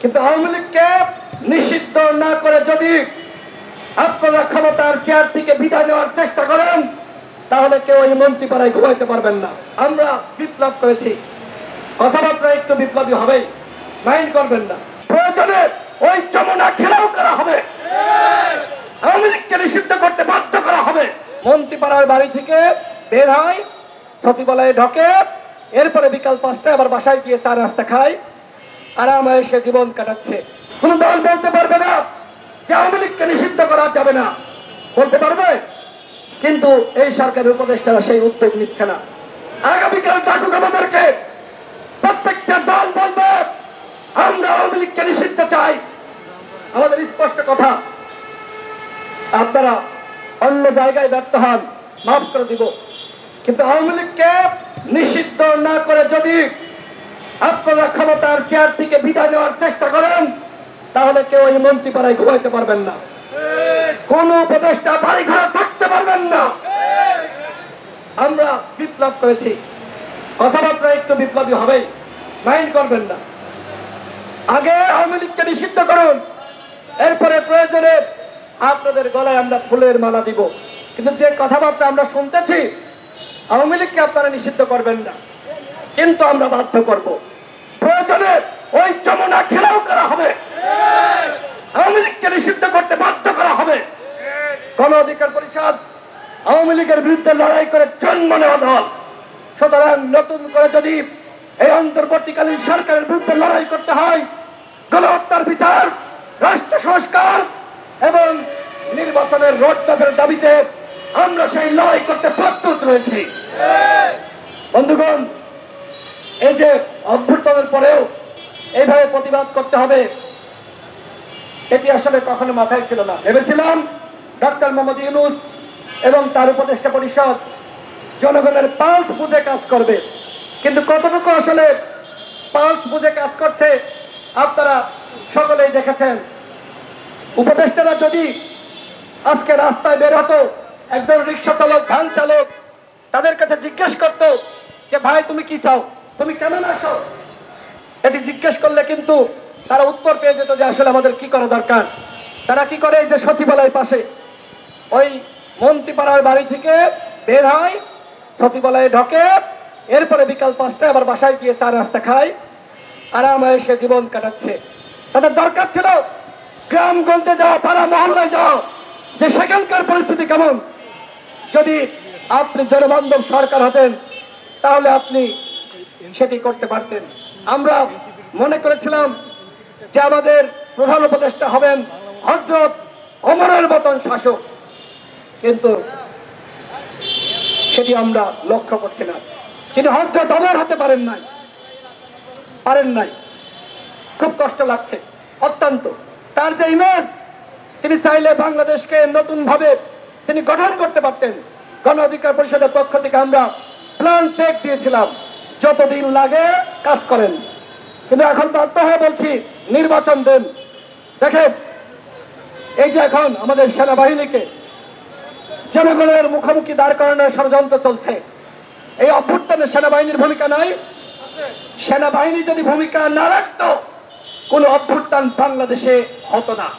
কিন্তু আওয়ামী লীগকে নিষিদ্ধ না করে যদি আপনারা ক্ষমতার চেয়ার থেকে বিদায় নেওয়ার চেষ্টা করেন তাহলে কেউ এই মন্ত্রীপাড়ায় ঘুমাইতে পারবেন না। আমরা বিপ্লব করেছি, কথাবার্তা একটু বিপ্লবী হবে, মাইন্ড করবেন না। প্রয়োজনে ওই যমুনা ঘেরাও করা হবে, আওয়ামী লীগকে নিষিদ্ধ করতে বাধ্য করা হবে। মন্ত্রীপাড়ার বাড়ি থেকে বের হয়, সচিবালয়ে ঢোকে, এরপরে বিকাল 5টায় আবার বাসায় গিয়ে চা নাস্তা খায়, আরামে সে জীবন কাটাচ্ছে। কোন দল বলতে পারবে না যে আওয়ামী লীগকে নিষিদ্ধ করা যাবে না, বলতে পারবে? কিন্তু এই সরকারের উপদেষ্টারা সেই উদ্যোগ নিচ্ছে না। আগামীকাল ডাকুক আমাদেরকে, প্রত্যেকটা দল বলবে আমরা আওয়ামী লীগকে নিষিদ্ধ চাই। আমাদের স্পষ্ট কথা, আপনারা অন্য জায়গায় ব্যর্থ হন, মাফ করে দিব, কিন্তু আওয়ামী লীগকে নিষিদ্ধ না করে যদি আপনারা ক্ষমতার চেয়ার থেকে বিদায় নেওয়ার চেষ্টা করেন তাহলে কেউ এই মন্ত্রীপাড়ায় ঘুমাইতে পারবেন না, কোন উপদেষ্টা বাড়ি ঘরে থাকতে পারবেন না। আমরা বিপ্লব করেছি, কথাবার্তা একটু বিপ্লবী হবে, মাইন্ড করবেন না। আগে আওয়ামী লীগকে নিষিদ্ধ করুন, এরপরে প্রয়োজনে আপনাদের গলায় আমরা ফুলের মালা দিব। কিন্তু যে কথাবার্তা আমরা শুনতেছি, আওয়ামী লীগকে আপনারা নিষিদ্ধ করবেন না, কিন্তু আমরা বাধ্য করব। প্রয়োজনে ওই যমুনা ঘেরাও করা হবে, আওয়ামী লীগকে নিষিদ্ধ করতে বাধ্য করা হবে। গণ অধিকার পরিষদ আওয়ামী লীগের বিরুদ্ধে লড়াই করে জন্ম নেওয়া দল, সুতরাং নতুন করে যদি এই অন্তর্বর্তীকালীন সরকারের বিরুদ্ধে লড়াই করতে হয়, গণহত্যার বিচার, রাষ্ট্র সংস্কার এবং নির্বাচনের রোডম্যাপের দাবিতে আমরা সেই লড়াই করতে প্রস্তুত রয়েছি। বন্ধুগণ, এই যে অভ্যুত্থানের পরেও এইভাবে প্রতিবাদ করতে হবে, এটি আসলে কখনো মাথায় ছিল না। ভেবেছিলাম ডক্টর মোহাম্মদ ইউনূস এবং তার উপদেষ্টা পরিষদ জনগণের পালস বুঝে কাজ করবে, কিন্তু কতটুকু আসলে পালস বুঝে কাজ করছে আপনারা সকলেই দেখেছেন। উপদেষ্টারা যদি আজকে রাস্তায় বের হতো, একজন রিক্সা চালক, ভ্যান চালক তাদের কাছে জিজ্ঞেস করত যে ভাই তুমি কি চাও, তুমি কেমন আসো, এটি জিজ্ঞেস করলে কিন্তু তারা উত্তর পেয়ে যেত যে আসলে আমাদের কি করা দরকার। তারা কি করে, এই যে সচিবালয়ের পাশে ওই মন্ত্রীপাড়ার বাড়ি থেকে বের হয়, সচিবালয়ে ঢোকে, এরপরে বিকাল 5টায় আবার বাসায় গিয়ে চা নাস্তা খায়, আরামে সে জীবন কাটাচ্ছে। তাদের দরকার ছিল গ্রামগঞ্জে যাওয়া, পাড়া মহল্লায় যাওয়া, যে সেখানকার পরিস্থিতি কেমন। যদি আপনি জনবান্ধব সরকার হতেন তাহলে আপনি সেটি করতে পারতেন। আমরা মনে করেছিলাম যে আমাদের প্রধান উপদেষ্টা হবেন হযরত ওমরের মতন শাসক, কিন্তু সেটি আমরা লক্ষ্য করছি না। তিনি হযরত ওমর হতে পারেন নাই। খুব কষ্ট লাগছে অত্যন্ত। তার যে ইমেজ, তিনি চাইলে বাংলাদেশকে নতুন ভাবে তিনি গঠন করতে পারতেন। গণ অধিকার পরিষদের পক্ষ থেকে আমরা প্ল্যান চেক দিয়েছিলাম, যতদিন লাগে কাজ করেন, কিন্তু এখন বাধ্য হয়ে বলছি নির্বাচন দেন। দেখেন, এই যে এখন আমাদের সেনাবাহিনীকে জনগণের মুখোমুখি দাঁড় করানোর ষড়যন্ত্র চলছে, এই অভ্যুত্থানে সেনাবাহিনীর ভূমিকা নাই। সেনাবাহিনী যদি ভূমিকা না রাখত, কোন অভ্যুত্থান বাংলাদেশে হতো না।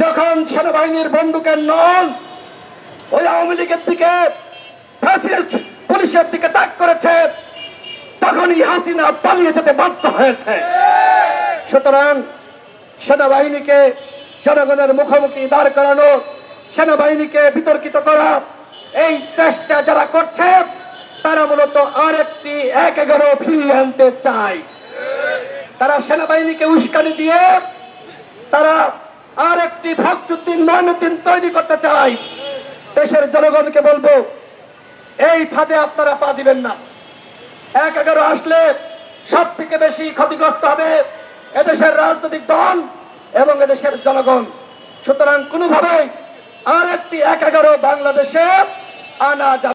যখন সেনাবাহিনীর বন্দুকের নল ওই আওয়ামী লীগের দিকে, ফ্যাসিস্ট পুলিশের দিকে তাক করেছে, তখনই হাসিনা পালিয়ে যেতে বাধ্য হয়েছে। সুতরাং সেনাবাহিনীকে জনগণের মুখোমুখি দাঁড় করানো, সেনাবাহিনীকে বিতর্কিত করা, এই চেষ্টা যারা করছে তারা মূলত আরেকটি ১/১১ ফিরিয়ে আনতে চায়। তারা সেনাবাহিনীকে উস্কানি দিয়ে তারা আরেকটি ফখরুদ্দিন মঈনুদ্দিন তৈরি করতে চায়। দেশের জনগণকে বলবো, এই ফাঁদে আপনারা পা দিবেন না। ১/১১ আসলে সব থেকে বেশি ক্ষতিগ্রস্ত হবে এদেশের রাজনৈতিক দল এবং এদেশের জনগণ। সুতরাং কোনোভাবেই আরেকটি ১/১১ বাংলাদেশে আনা যাবে